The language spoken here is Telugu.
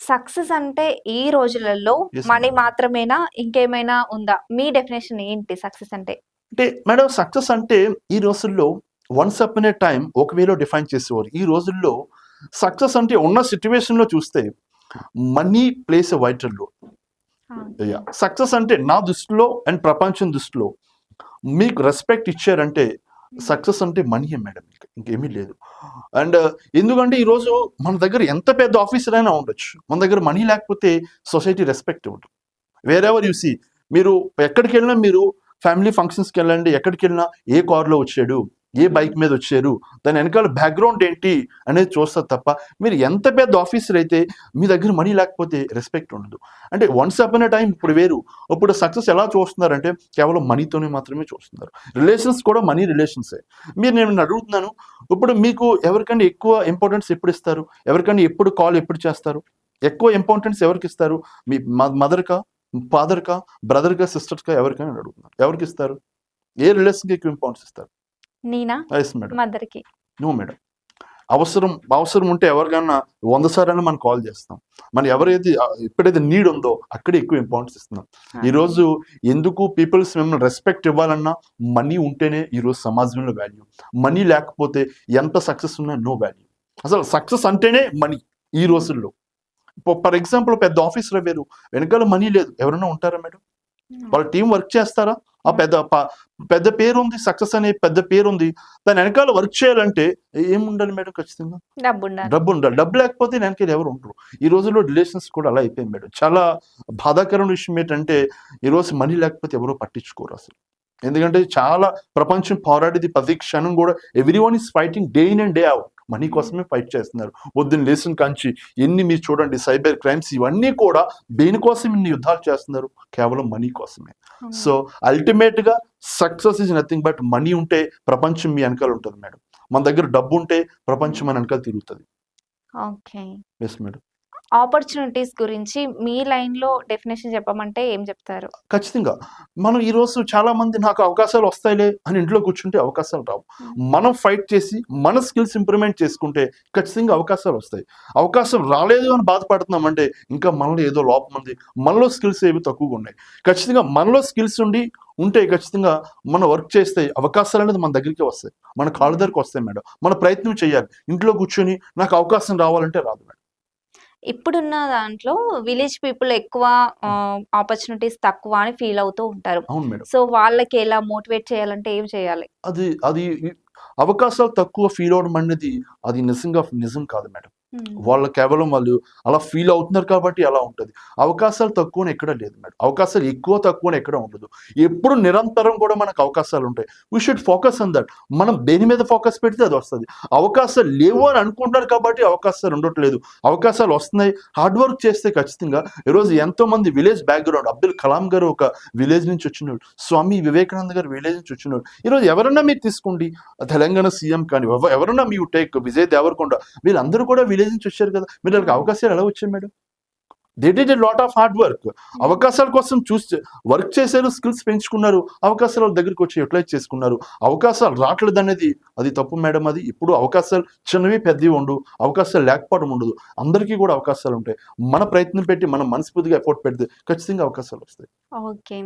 సక్సెస్ అంటే ఈ రోజులలో యెస్ మనీ మేడం. మాత్రమేనా? ఇంకేమైనా ఉందా? మీ డెఫినిషన్ ఏంటి సక్సెస్ అంటే? అంటే మేడం సక్సెస్ అంటే ఈ రోజుల్లో వన్స్ అపాన్ ఏ టైమ్ ఒక వేలో డిఫైన్ చేసేవారు. ఈ రోజుల్లో సక్సెస్ అంటే ఉన్న సిట్యుయేషన్‌లో చూస్తే money plays a vital role. Okay. Success అంటే నా దృష్టిలో అండ్ ప్రపంచం దృష్టిలో మీకు రెస్పెక్ట్ ఇచ్చారంటే సక్సెస్ అంటే మనీయే మేడం. ఇంకేమీ లేదు. అండ్ ఎందుకంటే ఈరోజు మన దగ్గర ఎంత పెద్ద ఆఫీసర్ అయినా ఉండొచ్చు. మన దగ్గర మనీ లేకపోతే సొసైటీ రెస్పెక్ట్ ఇవ్వదు. వేరెవర్ యూ సీ మీరు ఎక్కడికెళ్ళినా మీరు ఫ్యామిలీ ఫంక్షన్స్‌కి వెళ్ళండి. ఎక్కడికెళ్ళినా ఏ కార్‌లో వచ్చాడు? ఏ బైక్ మీద వచ్చారు? దాని వెనకాల బ్యాక్‌గ్రౌండ్ ఏంటి? అనేది చూస్తారు తప్ప మీరు ఎంత పెద్ద ఆఫీసర్ అయితే మీ దగ్గర మనీ లేకపోతే రెస్పెక్ట్ ఉండదు. అంటే వన్స్ అపాన్ ఎ టైమ్ ఇప్పుడు వేరు. ఇప్పుడు సక్సెస్ ఎలా చూస్తున్నారంటే కేవలం మనీతోనే మాత్రమే చూస్తున్నారు. రిలేషన్స్ కూడా మనీ రిలేషన్సే. నేను అడుగుతున్నాను. ఇప్పుడు మీకు ఎవరికన్నా ఎక్కువ ఇంపార్టెన్స్ ఎప్పుడు ఇస్తారు? ఎవరికన్నా ఎప్పుడు కాల్ ఎప్పుడు చేస్తారు? ఎక్కువ ఇంపార్టెన్స్ ఎవరికిస్తారు? మీ మదర్‌కా? ఫాదర్‌కా? బ్రదర్‌కా? సిస్టర్స్‌కా? ఎవరికైనా అడుగుతున్నాను. ఎవరికిస్తారు? ఏ రిలేషన్‌కి ఎక్కువ ఇంపార్టెన్స్ ఇస్తారు? నేనా? Yes madam. మదర్‌కి. No madam. అవసరం ఉంటే ఎవరికన్నా 100 సార్లైనా మనం కాల్ చేస్తాం. మనం ఎవరైతే ఎప్పుడైతే నీడ్ ఉందో అక్కడే ఎక్కువ ఇంపార్టెన్స్ ఇస్తున్నాం. ఓకే. ఈరోజు ఎందుకు పీపుల్స్ మిమ్మల్ని రెస్పెక్ట్ ఇవ్వాలన్నా మనీ ఉంటేనే ఈరోజు సమాజంలో వాల్యూ. మనీ లేకపోతే ఎంత సక్సెస్ ఉన్నా నో వాల్యూ. అసలు సక్సెస్ అంటేనే మనీ ఈ రోజుల్లో. ఫర్ ఎగ్జాంపుల్ పెద్ద ఆఫీసర్ వేరు. వెనకాల మనీ లేదు. ఎవరైనా ఉంటారా మేడం? వాళ్ళ టీం వర్క్ చేస్తారా? ఆ పెద్ద పేరుంది. సక్సెస్ అనే పెద్ద పేరుంది. దాని వెనకాల వర్క్ చేయాలంటే ఏముండాలి మేడం ఖచ్చితంగా? డబ్బుండాలి. డబ్బుండాలి. డబ్బు లేకపోతే వెనకాల ఎవరు ఉండరు. ఈ రోజుల్లో రిలేషన్స్ కూడా అలా అయిపోయాయి మేడం. చాలా బాధాకరమైన విషయం ఏంటంటే ఈరోజు మనీ లేకపోతే ఎవరు పట్టించుకోరు అసలు. ఎందుకంటే చాలా ప్రపంచం పోరాడేది ప్రతి క్షణం కూడా everyone is fighting day in and day out. Money కోసమే ఫైట్ చేస్తున్నారు. పొద్దున్న లేచిన కాంచి ఎన్ని మీరు చూడండి సైబర్ క్రైమ్స్ ఇవన్నీ కూడా దేనికోసం ఇన్ని యుద్ధాలు చేస్తున్నారు? కేవలం మనీ కోసమే. సో అల్టిమేట్‌గా success is nothing but money ఉంటే ప్రపంచం మీ వెనకాల ఉంటుంది మేడం. మన దగ్గర డబ్బు ఉంటే ప్రపంచం మన వెనకాల తిరుగుతది. ఓకే. Yes madam. ఆపర్చునిటీస్ గురించి మీ లైన్‌లో డెఫినిషన్ చెప్పమంటే ఏం చెప్తారు? ఖచ్చితంగా. మనం ఈరోజు చాలామంది నాకు అవకాశాలు వస్తాయిలే అని ఇంట్లో కూర్చుంటే అవకాశాలు రావు. మనం ఫైట్ చేసి మన స్కిల్స్ ఇంప్రూవ్‌మెంట్ చేసుకుంటే ఖచ్చితంగా అవకాశాలు వస్తాయి. అవకాశం రాలేదు అని బాధపడుతున్నామంటే ఇంకా మనలో ఏదో లోపం ఉంది. మనలో స్కిల్స్ ఏవి తక్కువగా ఉన్నాయి. ఖచ్చితంగా మనలో స్కిల్స్ ఉంటే ఖచ్చితంగా మనం వర్క్ చేస్తే అవకాశాలనేది మన దగ్గరికే వస్తాయి. మన కాళ్ళ దగ్గరికి వస్తాయి మేడం. మన ప్రయత్నం చేయాలి. ఇంట్లో కూర్చొని నాకు అవకాశం రావాలంటే రాదు మేడం. ఇప్పుడున్న దాంట్లో విలేజ్ పీపుల్ ఎక్కువ ఆపర్చునిటీస్ తక్కువ అని ఫీల్ అవుతూ ఉంటారు. అవును మేడం. సో, వాళ్ళకి ఎలా మోటివేట్ చేయాలంటే ఏం చేయాలి? అది అది అవకాశాలు తక్కువ ఫీల్ అవ్వడం అనేది అది నిజం కాదు మేడం. వాళ్ళు కేవలం అలా ఫీల్ అవుతున్నారు కాబట్టి అలా ఉంటది. అవకాశాలు తక్కువని ఎక్కడ లేదు మేడం. అవకాశాలు ఎక్కువ తక్కువని ఎక్కడ ఉండదు. ఎప్పుడు నిరంతరం కూడా మనకు అవకాశాలు ఉంటాయి. We should focus on that. మనం దేని మీద ఫోకస్ పెడితే అది వస్తది. అవకాశాలు లేవు అని అనుకుంటున్నారు కాబట్టి అవకాశాలు ఉండట్లేదు. అవకాశాలు వస్తున్నాయి. హార్డ్ వర్క్ చేస్తే ఖచ్చితంగా ఈరోజు ఎంతోమంది విలేజ్ బ్యాక్‌గ్రౌండ్ అబ్దుల్ కలాం గారు ఒక విలేజ్ నుంచి వచ్చినోడు. స్వామి వివేకానంద గారు విలేజ్ నుంచి వచ్చినోడు. ఈరోజు ఎవరన్నా మీరు తీసుకోండి. తెలంగాణ సీఎం కానీ ఎవరన్నా మీరు టేక్ విజయ్ దేవరకొండ వీళ్ళందరూ కూడా విలేజ్ నుంచి వచ్చారు కదా! మీరు వాళ్ళకి అవకాశాలు ఎలా వచ్చాయి madam? They did a lot of hard work. అవకాశాల కోసం వర్క్ చేశారు, స్కిల్స్ పెంచుకున్నారు. అవకాశాలు వాళ్ళ దగ్గరికి వచ్చి యుటిలైజ్ చేసుకున్నారు. అవకాశాలు రావట్లేదనేది అది తప్పు మేడం అది. ఎప్పుడు అవకాశాలు చిన్నవి పెద్దవి ఉండవు. అవకాశాలు లేకపోవడం ఉండదు. అందరికీ కూడా అవకాశాలు ఉంటాయి. మన ప్రయత్నం పెట్టి మనం మనస్ఫూర్తిగా ఎఫర్ట్ పెడితే ఖచ్చితంగా అవకాశాలు వస్తాయి. ఓకే.